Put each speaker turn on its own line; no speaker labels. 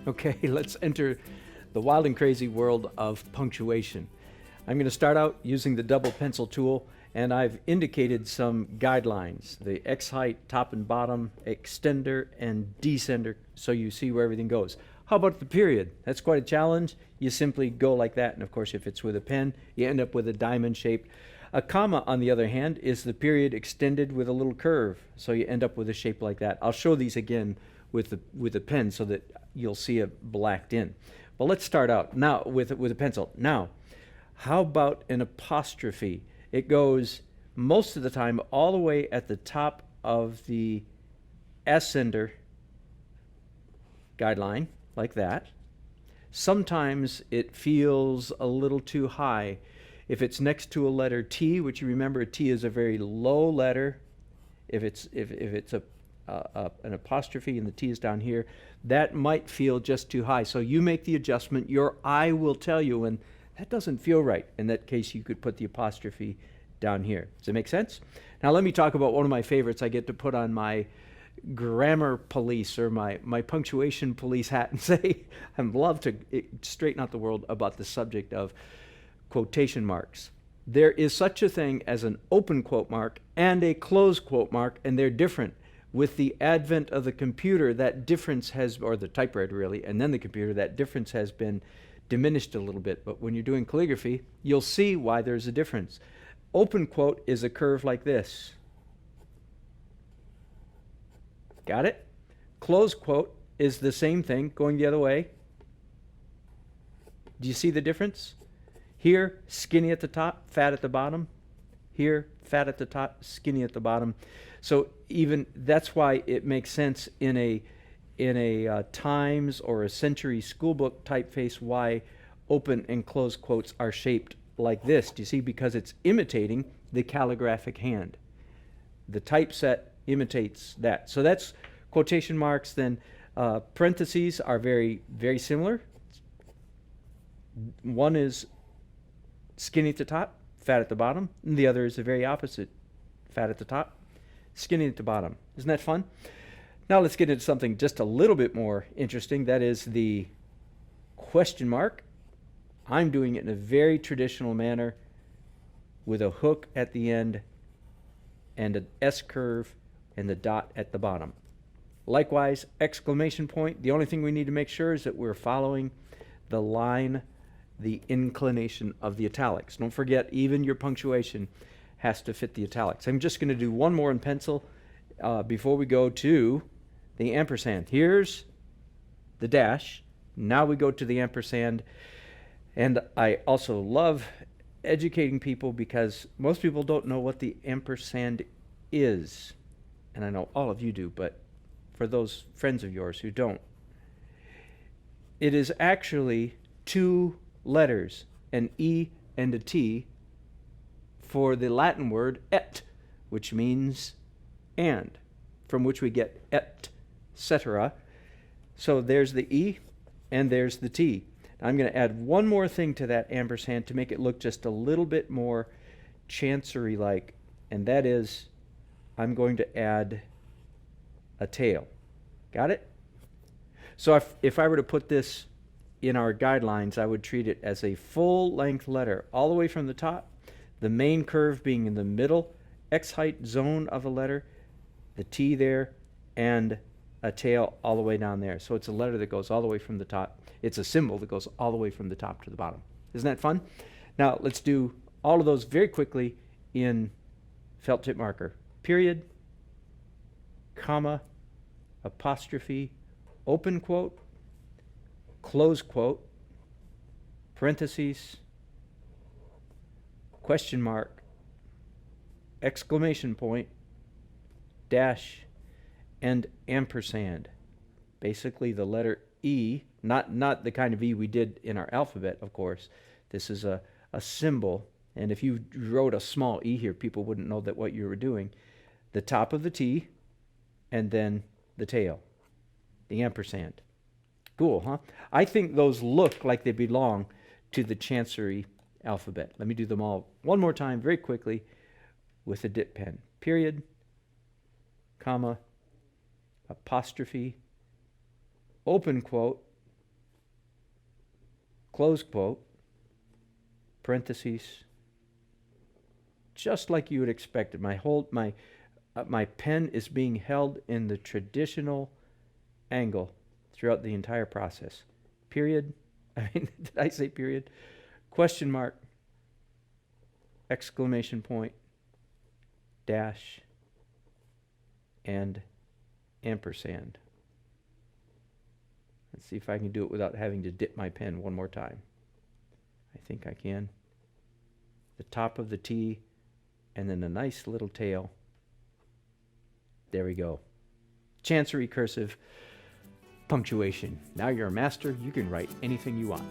Okay, let's enter the wild and crazy world of punctuation. I'm going to start out using the double pencil tool, and I've indicated some guidelines, the X height, top and bottom, extender and descender, so you see where everything goes. How about the period? That's quite a challenge. You simply go like that, and of course if it's with a pen, you end up with a diamond shape. A comma, on the other hand, is the period extended with a little curve, so you end up with a shape like that. I'll show these again with the pen so that you'll see it blacked in. But let's start out now with a pencil. Now, how about an apostrophe? It goes most of the time all the way at the top of the ascender guideline, like that. Sometimes it feels a little too high. If it's next to a letter T, which you remember a T is a very low letter, if it's an apostrophe and the T is down here, that might feel just too high. So you make the adjustment. Your eye will tell you when that doesn't feel right. In that case, you could put the apostrophe down here. Does it make sense? Now let me talk about one of my favorites. I get to put on my grammar police or my punctuation police hat and say, I'd love to straighten out the world about the subject of quotation marks. There is such a thing as an open quote mark and a closed quote mark, and they're different. With the advent of the computer, that difference has, or the typewriter really, and then the computer, that difference has been diminished a little bit. But when you're doing calligraphy, you'll see why there's a difference. Open quote is a curve like this. Got it? Closed quote is the same thing going the other way. Do you see the difference? Here, skinny at the top, fat at the bottom. Here, fat at the top, skinny at the bottom. So even that's why it makes sense in a Times or a Century schoolbook typeface why open and closed quotes are shaped like this. Do you see? Because it's imitating the calligraphic hand. The typeset imitates that. So that's quotation marks. Then parentheses are very, very similar. One is skinny at the top, fat at the bottom, and the other is the very opposite. Fat at the top, skinny at the bottom. Isn't that fun? Now let's get into something just a little bit more interesting. That is the question mark. I'm doing it in a very traditional manner with a hook at the end and an S curve and the dot at the bottom. Likewise, exclamation point. The only thing we need to make sure is that we're following the line, the inclination of the italics. Don't forget, even your punctuation has to fit the italics. I'm just going to do one more in pencil before we go to the ampersand. Here's the dash. Now we go to the ampersand. And I also love educating people because most people don't know what the ampersand is. And I know all of you do, but for those friends of yours who don't, it is actually two letters, an E and a T, for the Latin word et, which means and, from which we get et cetera. So there's the E and there's the T. Now I'm going to add one more thing to that ampersand to make it look just a little bit more Chancery-like, and that is I'm going to add a tail. Got it? So if I were to put this in our guidelines, I would treat it as a full-length letter all the way from the top, the main curve being in the middle X height zone of a letter, the T there, and a tail all the way down there. So it's a letter that goes all the way from the top. It's a symbol that goes all the way from the top to the bottom. Isn't that fun? Now let's do all of those very quickly in felt tip marker. Period, comma, apostrophe, open quote, close quote, parentheses, question mark, exclamation point, dash, and ampersand. Basically the letter E, not the kind of E we did in our alphabet, of course. This is a symbol, and if you wrote a small E here, people wouldn't know that what you were doing. The top of the T, and then the tail, the ampersand. Cool, huh? I think those look like they belong to the Chancery alphabet. Let me do them all one more time very quickly with a dip pen. Period, comma, apostrophe, open quote, close quote, parentheses, just like you would expect it. My pen is being held in the traditional angle throughout the entire process. Period. I mean, did I say period? Question mark, exclamation point, dash, and ampersand. Let's see if I can do it without having to dip my pen one more time. I think I can. The top of the T, and then a nice little tail. There we go. Chancery cursive, punctuation. Now you're a master. You can write anything you want.